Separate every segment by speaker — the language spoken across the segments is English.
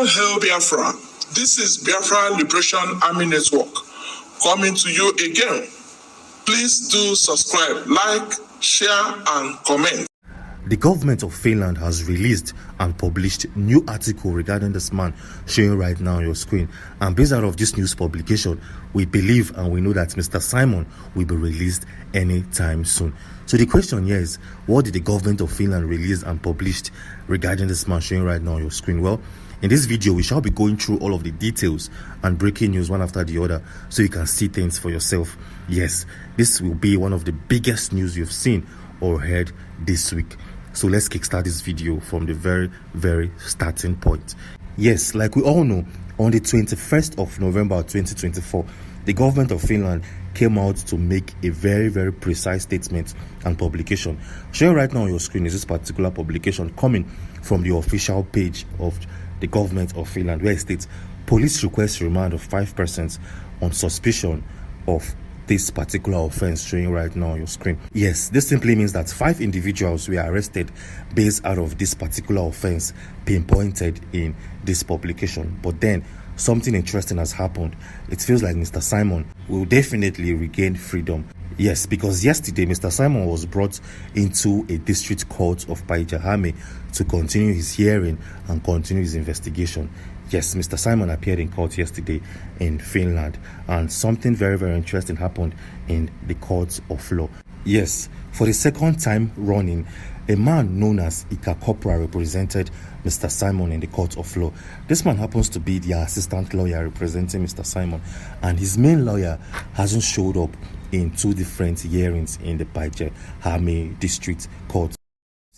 Speaker 1: All hail Biafra. This is Biafra Liberation Army Network coming to you again. Please do subscribe, like, share, and comment.
Speaker 2: The government of Finland has released and published new article regarding this man showing right now on your screen. And based out of this news publication, we believe and we know that Mr. Simon will be released anytime soon. So the question here is, what did the government of Finland release and published regarding this man showing right now on your screen? Well, in this video, we shall be going through all of the details and breaking news one after the other so you can see things for yourself. Yes, this will be one of the biggest news you've seen or heard this week. So let's kickstart this video from the very starting point. Yes, like we all know, on the 21st of November 2024, the government of Finland came out to make a very precise statement and publication. Showing right now on your screen is this particular publication coming from the official page of the government of Finland, where it states, police request remand of 5 persons on suspicion of this particular offense showing right now on your screen. Yes, this simply means that 5 individuals were arrested based out of this particular offense pinpointed in this publication. But then something interesting has happened. It feels like Mr. Simon will definitely regain freedom. Yes, because yesterday Mr. Simon was brought into a district court of Päijät-Häme to continue his hearing and continue his investigation. Yes, Mr. Simon appeared in court yesterday in Finland, and something very interesting happened in the courts of law. Yes, for the second time running, a man known as Ekpa represented Mr. Simon in the court of law. This man happens to be the assistant lawyer representing Mr. Simon, and his main lawyer hasn't showed up in 2 different hearings in the Päijät-Häme district court.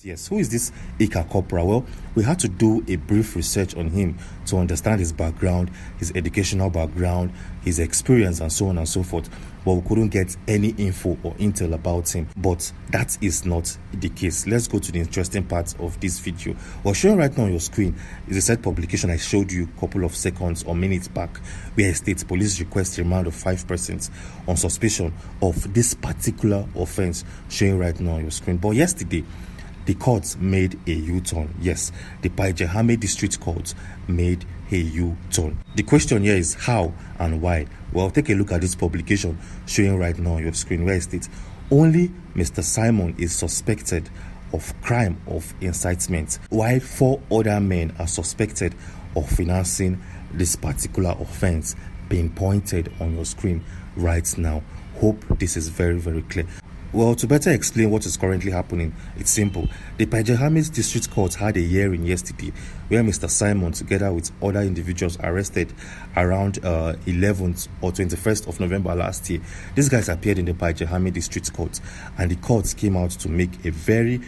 Speaker 2: Yes, who is this Ekpa? Well, we had to do a brief research on him to understand his background, his educational background, his experience, and so on and so forth. But we couldn't get any info or intel about him. But that is not the case. Let's go to the interesting part of this video. Well, showing right now on your screen is a said publication I showed you a couple of seconds or minutes back, where it states police request remand of 5 persons on suspicion of this particular offense showing right now on your screen. But yesterday, the courts made a U-turn. Yes, the Päijät-Häme district court made a U-turn. The question here is how and why. Well, take a look at this publication showing right now on your screen, where it states only Mr. Simon is suspected of crime of incitement, while 4 other men are suspected of financing this particular offense pinpointed on your screen right now. Hope this is very clear. Well, to better explain what is currently happening, it's simple. The Päijät-Häme district court had a hearing yesterday where Mr. Simon, together with other individuals arrested around 11th or 21st of November last year, these guys appeared in the Päijät-Häme district court, and the court came out to make a very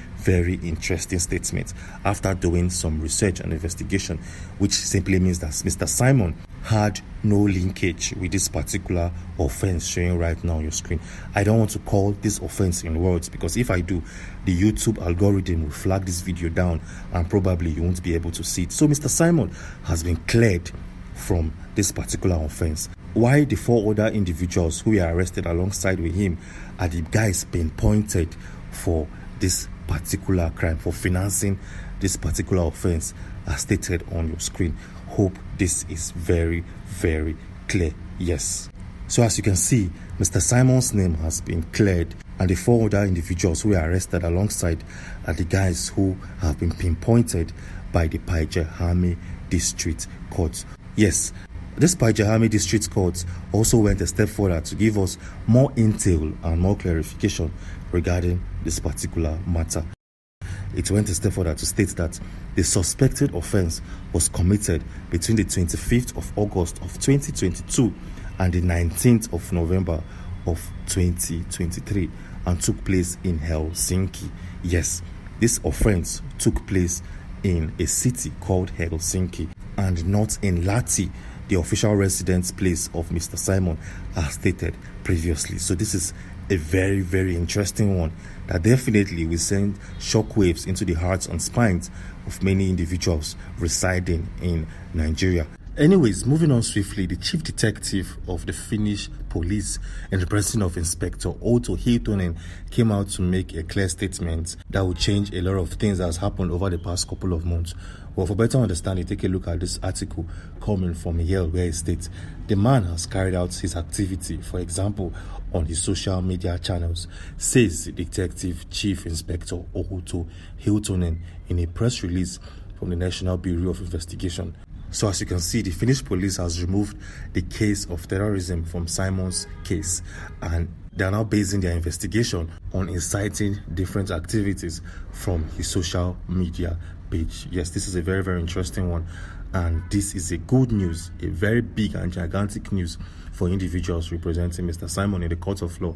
Speaker 2: interesting statement after doing some research and investigation, which simply means that Mr. Simon had no linkage with this particular offense showing right now on your screen. I don't want to call this offense in words, because if I do, the YouTube algorithm will flag this video down and probably you won't be able to see it. So Mr. Simon has been cleared from this particular offense. Why the 4 other individuals who were arrested alongside with him are the guys pinpointed for this particular crime, for financing this particular offense, as stated on your screen. Hope this is very clear. Yes, so as you can see, Mr. Simon's name has been cleared, and the 4 other individuals who were arrested alongside are the guys who have been pinpointed by the Päijät-Häme district court. Yes, this Päijät-Häme district court also went a step further to give us more intel and more clarification regarding this particular matter. It went a step further to state that the suspected offense was committed between the 25th of August of 2022 and the 19th of November of 2023 and took place in Helsinki. Yes, this offense took place in a city called Helsinki and not in Lahti, the official residence place of Mr. Simon, as stated previously. So this is a very interesting one that definitely will send shockwaves into the hearts and spines of many individuals residing in Nigeria. Anyways, moving on swiftly, the chief detective of the Finnish police and the person of Inspector Otto Hiltonen came out to make a clear statement that will change a lot of things that has happened over the past couple of months. Well, for better understanding, take a look at this article coming from Yale, where it states the man has carried out his activity, for example, on his social media channels, says the Detective Chief Inspector Otto Hiltonen in a press release from the National Bureau of Investigation. So as you can see, the Finnish police has removed the case of terrorism from Simon's case, and they are now basing their investigation on inciting different activities from his social media page. Yes, this is a very, very interesting one, and this is a good news, a very big and gigantic news for individuals representing Mr. Simon in the court of law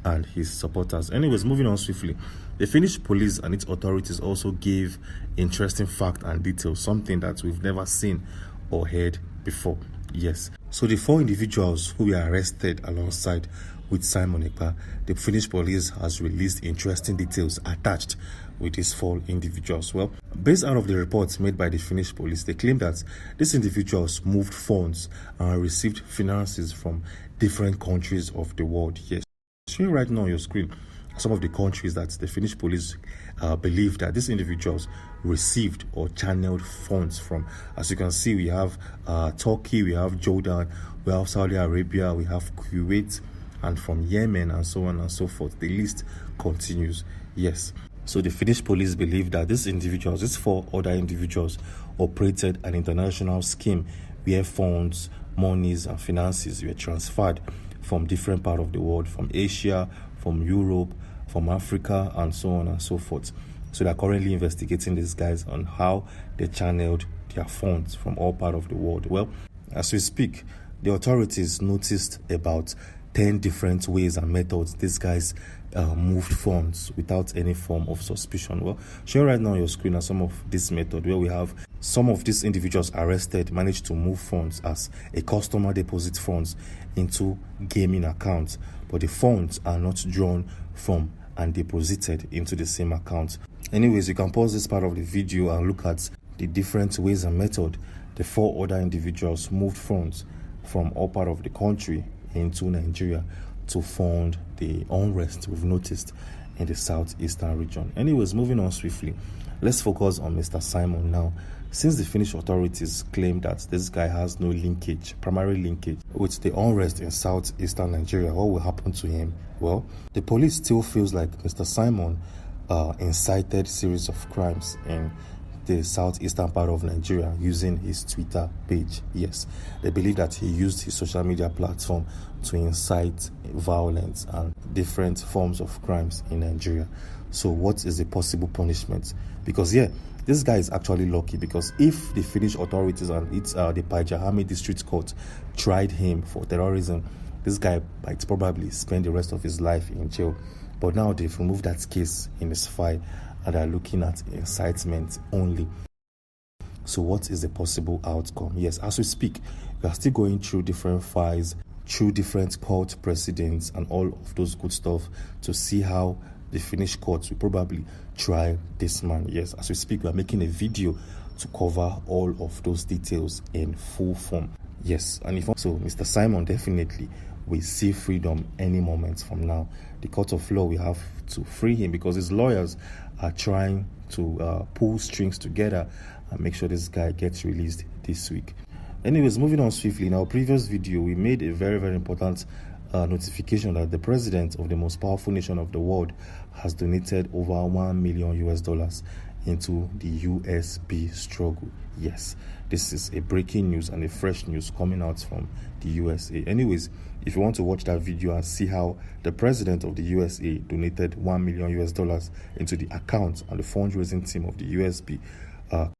Speaker 2: and his supporters. Anyways, moving on swiftly, the Finnish police and its authorities also gave interesting fact and details, something that we've never seen or heard before. Yes, so the 4 individuals who were arrested alongside with Simon Ekpa, the Finnish police has released interesting details attached with these 4 individuals. Well, based out of the reports made by the Finnish police, they claim that these individuals moved funds and received finances from different countries of the world. Yes, showing right now on your screen some of the countries that the Finnish police believe that these individuals received or channeled funds from. As you can see, we have Turkey, we have Jordan, we have Saudi Arabia, we have Kuwait, and from Yemen, and so on and so forth. The list continues. Yes. So the Finnish police believe that these individuals, these 4 other individuals, operated an international scheme where funds, monies, and finances were transferred from different parts of the world, from Asia, from Europe, from Africa, and so on and so forth. So they're currently investigating these guys on how they channeled their funds from all parts of the world. Well, as we speak, the authorities noticed about 10 different ways and methods these guys moved funds without any form of suspicion. Well, showing right now on your screen are some of this method where we have some of these individuals arrested managed to move funds as a customer deposit funds into gaming accounts, but the funds are not drawn from and deposited into the same account. Anyways, you can pause this part of the video and look at the different ways and method the 4 other individuals moved funds from all part of the country into Nigeria to fund the unrest we've noticed in the southeastern region. Anyways, moving on swiftly, let's focus on Mr. Simon now. Since the Finnish authorities claim that this guy has no linkage, primary linkage, with the unrest in southeastern Nigeria, what will happen to him? Well, the police still feels like Mr. Simon incited series of crimes in the southeastern part of Nigeria using his Twitter page. Yes, they believe that he used his social media platform to incite violence and different forms of crimes in Nigeria. So what is the possible punishment? Because this guy is actually lucky, because if the Finnish authorities and the Paijahami District Court tried him for terrorism, this guy might probably spend the rest of his life in jail. But now they've removed that case in his file and are looking at incitement only. So what is the possible outcome? Yes, as we speak, we are still going through different files, through different court precedents and all of those good stuff to see how the Finnish courts will probably try this man. Yes, as we speak, we are making a video to cover all of those details in full form. Yes, and so Mr. Simon definitely will see freedom any moment from now. The court of law will have to free him because his lawyers are trying to pull strings together and make sure this guy gets released this week. Anyways, moving on swiftly, in our previous video, we made a very, very important notification that the president of the most powerful nation of the world has donated over $1 million into the USB struggle. Yes, this is a breaking news and a fresh news coming out from the USA. Anyways, if you want to watch that video and see how the president of the USA donated $1 million into the account and the fundraising team of the USB